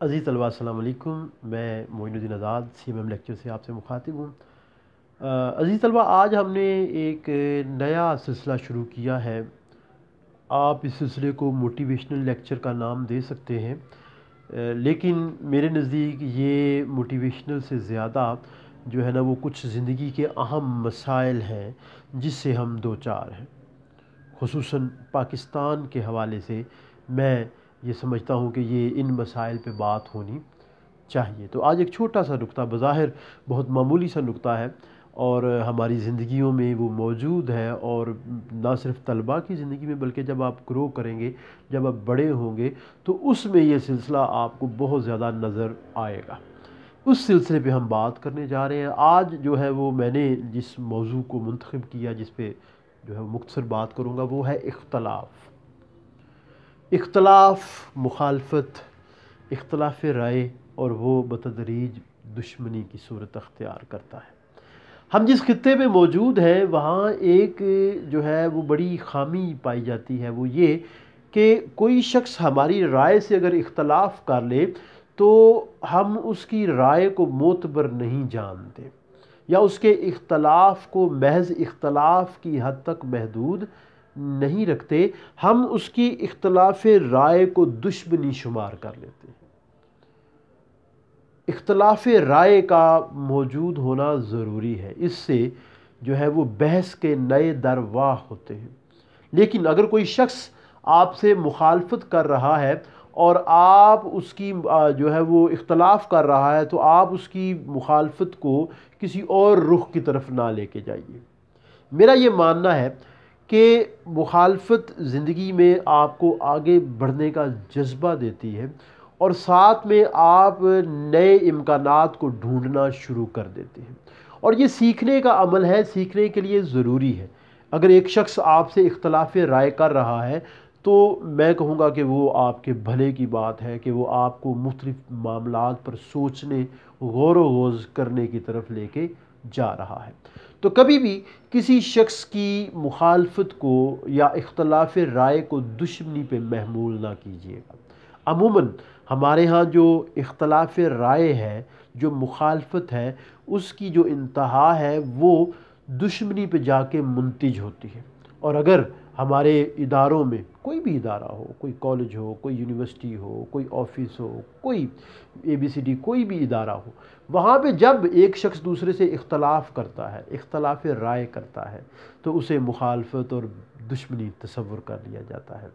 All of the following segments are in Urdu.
عزیز طلباء السلام علیکم، میں معین الدین آزاد CMM لیکچر سے آپ سے مخاطب ہوں۔ عزیز طلباء، آج ہم نے ایک نیا سلسلہ شروع کیا ہے۔ آپ اس سلسلے کو موٹیویشنل لیکچر کا نام دے سکتے ہیں، لیکن میرے نزدیک یہ موٹیویشنل سے زیادہ جو ہے نا وہ کچھ زندگی کے اہم مسائل ہیں جس سے ہم دو چار ہیں۔ خصوصاً پاکستان کے حوالے سے میں یہ سمجھتا ہوں کہ یہ ان مسائل پہ بات ہونی چاہیے۔ تو آج ایک چھوٹا سا نکتہ، بظاہر بہت معمولی سا نکتہ ہے، اور ہماری زندگیوں میں وہ موجود ہے، اور نہ صرف طلباء کی زندگی میں بلکہ جب آپ گرو کریں گے، جب آپ بڑے ہوں گے تو اس میں یہ سلسلہ آپ کو بہت زیادہ نظر آئے گا۔ اس سلسلے پہ ہم بات کرنے جا رہے ہیں۔ آج جو ہے وہ میں نے جس موضوع کو منتخب کیا، جس پہ جو ہے مختصر بات کروں گا، وہ ہے اختلاف۔ اختلاف، مخالفت، اختلاف رائے، اور وہ بتدریج دشمنی کی صورت اختیار کرتا ہے۔ ہم جس خطے میں موجود ہیں وہاں ایک جو ہے وہ بڑی خامی پائی جاتی ہے، وہ یہ کہ کوئی شخص ہماری رائے سے اگر اختلاف کر لے تو ہم اس کی رائے کو معتبر نہیں جانتے، یا اس کے اختلاف کو محض اختلاف کی حد تک محدود نہیں رکھتے، ہم اس کی اختلاف رائے کو دشمنی شمار کر لیتے ہیں۔ اختلاف رائے کا موجود ہونا ضروری ہے، اس سے جو ہے وہ بحث کے نئے در واہ ہوتے ہیں۔ لیکن اگر کوئی شخص آپ سے مخالفت کر رہا ہے اور آپ اس کی جو ہے وہ اختلاف کر رہا ہے، تو آپ اس کی مخالفت کو کسی اور رخ کی طرف نہ لے کے جائیے۔ میرا یہ ماننا ہے کہ مخالفت زندگی میں آپ کو آگے بڑھنے کا جذبہ دیتی ہے، اور ساتھ میں آپ نئے امکانات کو ڈھونڈنا شروع کر دیتے ہیں، اور یہ سیکھنے کا عمل ہے، سیکھنے کے لیے ضروری ہے۔ اگر ایک شخص آپ سے اختلاف رائے کر رہا ہے تو میں کہوں گا کہ وہ آپ کے بھلے کی بات ہے، کہ وہ آپ کو مختلف معاملات پر سوچنے، غور و خوض کرنے کی طرف لے کے جا رہا ہے۔ تو کبھی بھی کسی شخص کی مخالفت کو یا اختلاف رائے کو دشمنی پہ محمول نہ کیجیے گا۔ عموماً ہمارے ہاں جو اختلاف رائے ہے، جو مخالفت ہے، اس کی جو انتہا ہے وہ دشمنی پہ جا کے منتج ہوتی ہے۔ اور اگر ہمارے اداروں میں کوئی بھی ادارہ ہو، کوئی کالج ہو، کوئی یونیورسٹی ہو، کوئی آفس ہو، کوئی ABCD کوئی بھی ادارہ ہو، وہاں پہ جب ایک شخص دوسرے سے اختلاف کرتا ہے، اختلاف رائے کرتا ہے، تو اسے مخالفت اور دشمنی تصور کر لیا جاتا ہے۔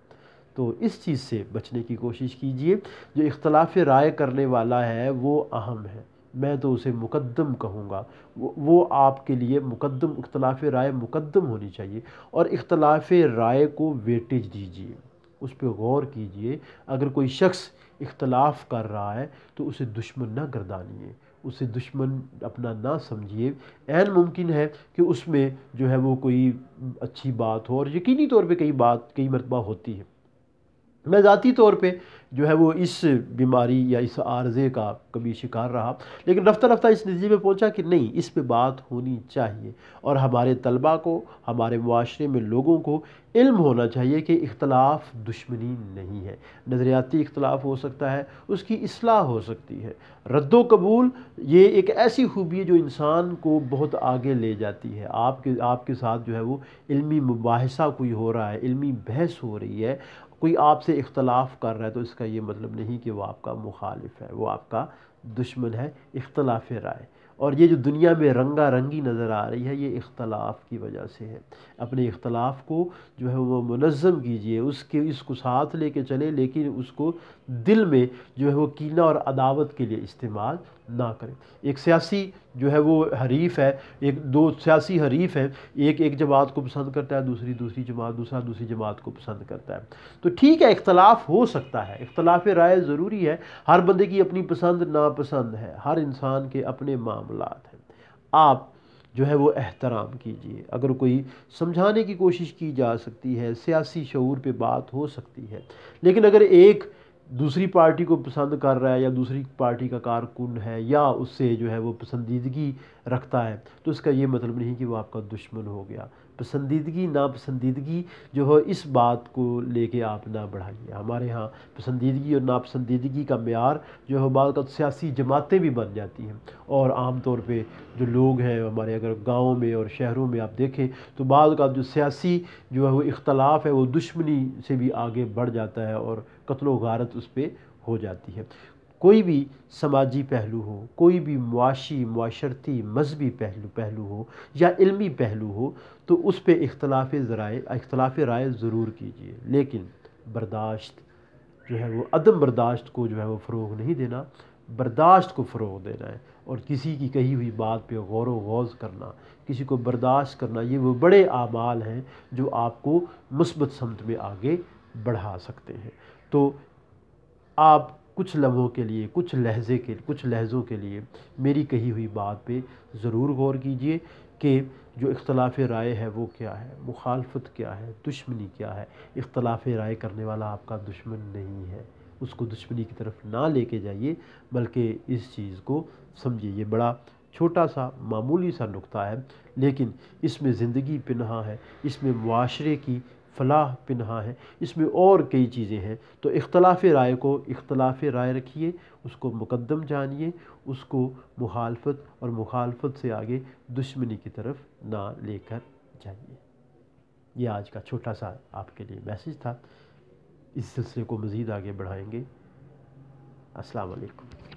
تو اس چیز سے بچنے کی کوشش کیجیے۔ جو اختلاف رائے کرنے والا ہے وہ اہم ہے، میں تو اسے مقدم کہوں گا، وہ آپ کے لیے مقدم، اختلاف رائے مقدم ہونی چاہیے، اور اختلاف رائے کو ویٹیج دیجیے، اس پہ غور کیجیے۔ اگر کوئی شخص اختلاف کر رہا ہے تو اسے دشمن نہ گردانیے، اسے دشمن اپنا نہ سمجھیے۔ عین ممکن ہے کہ اس میں جو ہے وہ کوئی اچھی بات ہو، اور یقینی طور پہ کئی مرتبہ ہوتی ہے۔ میں ذاتی طور پہ جو ہے وہ اس بیماری یا اس عارضے کا کبھی شکار رہا، لیکن رفتہ رفتہ اس نتیجے میں پہنچا کہ نہیں، اس پہ بات ہونی چاہیے، اور ہمارے طلباء کو، ہمارے معاشرے میں لوگوں کو علم ہونا چاہیے کہ اختلاف دشمنی نہیں ہے۔ نظریاتی اختلاف ہو سکتا ہے، اس کی اصلاح ہو سکتی ہے۔ رد و قبول یہ ایک ایسی خوبی ہے جو انسان کو بہت آگے لے جاتی ہے۔ آپ کے ساتھ جو ہے وہ علمی مباحثہ کوئی ہو رہا ہے، علمی بحث ہو رہی ہے، کوئی آپ سے اختلاف کر رہا ہے، تو اس کا یہ مطلب نہیں کہ وہ آپ کا مخالف ہے، وہ آپ کا دشمن ہے۔ اختلاف رائے، اور یہ جو دنیا میں رنگا رنگی نظر آ رہی ہے، یہ اختلاف کی وجہ سے ہے۔ اپنے اختلاف کو جو ہے وہ منظم کیجئے، اس کو ساتھ لے کے چلے، لیکن اس کو دل میں جو ہے وہ کینہ اور عداوت کے لیے استعمال نہ کریں۔ ایک سیاسی جو ہے وہ حریف ہے، دو سیاسی حریف ہیں، ایک جماعت کو پسند کرتا ہے، دوسری جماعت، دوسری جماعت کو پسند کرتا ہے۔ تو ٹھیک ہے، اختلاف ہو سکتا ہے، اختلاف رائے ضروری ہے، ہر بندے کی اپنی پسند ناپسند ہے، ہر انسان کے اپنے معاملات ہیں۔ آپ جو ہے وہ احترام کیجئے، اگر کوئی سمجھانے کی کوشش کی جا سکتی ہے، سیاسی شعور پہ بات ہو سکتی ہے، لیکن اگر ایک دوسری پارٹی کو پسند کر رہا ہے، یا دوسری پارٹی کا کارکن ہے، یا اس سے جو ہے وہ پسندیدگی رکھتا ہے، تو اس کا یہ مطلب نہیں کہ وہ آپ کا دشمن ہو گیا۔ پسندیدگی ناپسندیدگی جو ہے اس بات کو لے کے آپ نہ بڑھائیے۔ ہمارے ہاں پسندیدگی اور ناپسندیدگی کا معیار جو ہے بعض اوقات سیاسی جماعتیں بھی بن جاتی ہیں، اور عام طور پہ جو لوگ ہیں ہمارے اگر گاؤں میں اور شہروں میں آپ دیکھیں تو بعض اوقات جو سیاسی جو ہے وہ اختلاف ہے وہ دشمنی سے بھی آگے بڑھ جاتا ہے اور قتل و غارت اس پہ ہو جاتی ہے۔ کوئی بھی سماجی پہلو ہو، کوئی بھی معاشی معاشرتی مذہبی پہلو ہو یا علمی پہلو ہو، تو اس پہ اختلاف رائے ضرور کیجیے، لیکن برداشت جو ہے وہ عدم برداشت کو جو ہے وہ فروغ نہیں دینا، برداشت کو فروغ دینا ہے، اور کسی کی کہی ہوئی بات پہ غور و غوض کرنا، کسی کو برداشت کرنا، یہ وہ بڑے اعمال ہیں جو آپ کو مثبت سمت میں آگے بڑھا سکتے ہیں۔ تو آپ کچھ لمحوں کے لیے کچھ لہجوں کے لیے میری کہی ہوئی بات پہ ضرور غور کیجئے کہ جو اختلاف رائے ہے وہ کیا ہے، مخالفت کیا ہے، دشمنی کیا ہے۔ اختلاف رائے کرنے والا آپ کا دشمن نہیں ہے، اس کو دشمنی کی طرف نہ لے کے جائیے، بلکہ اس چیز کو سمجھیے۔ یہ بڑا چھوٹا سا معمولی سا نقطہ ہے، لیکن اس میں زندگی پنہاں ہے، اس میں معاشرے کی فلاح پنہاں ہے، اس میں اور کئی چیزیں ہیں۔ تو اختلاف رائے رکھیے، اس کو مقدم جانیے، اس کو مخالفت سے آگے دشمنی کی طرف نہ لے کر جائیے۔ یہ آج کا چھوٹا سا آپ کے لیے میسج تھا، اس سلسلے کو مزید آگے بڑھائیں گے۔ السلام علیکم۔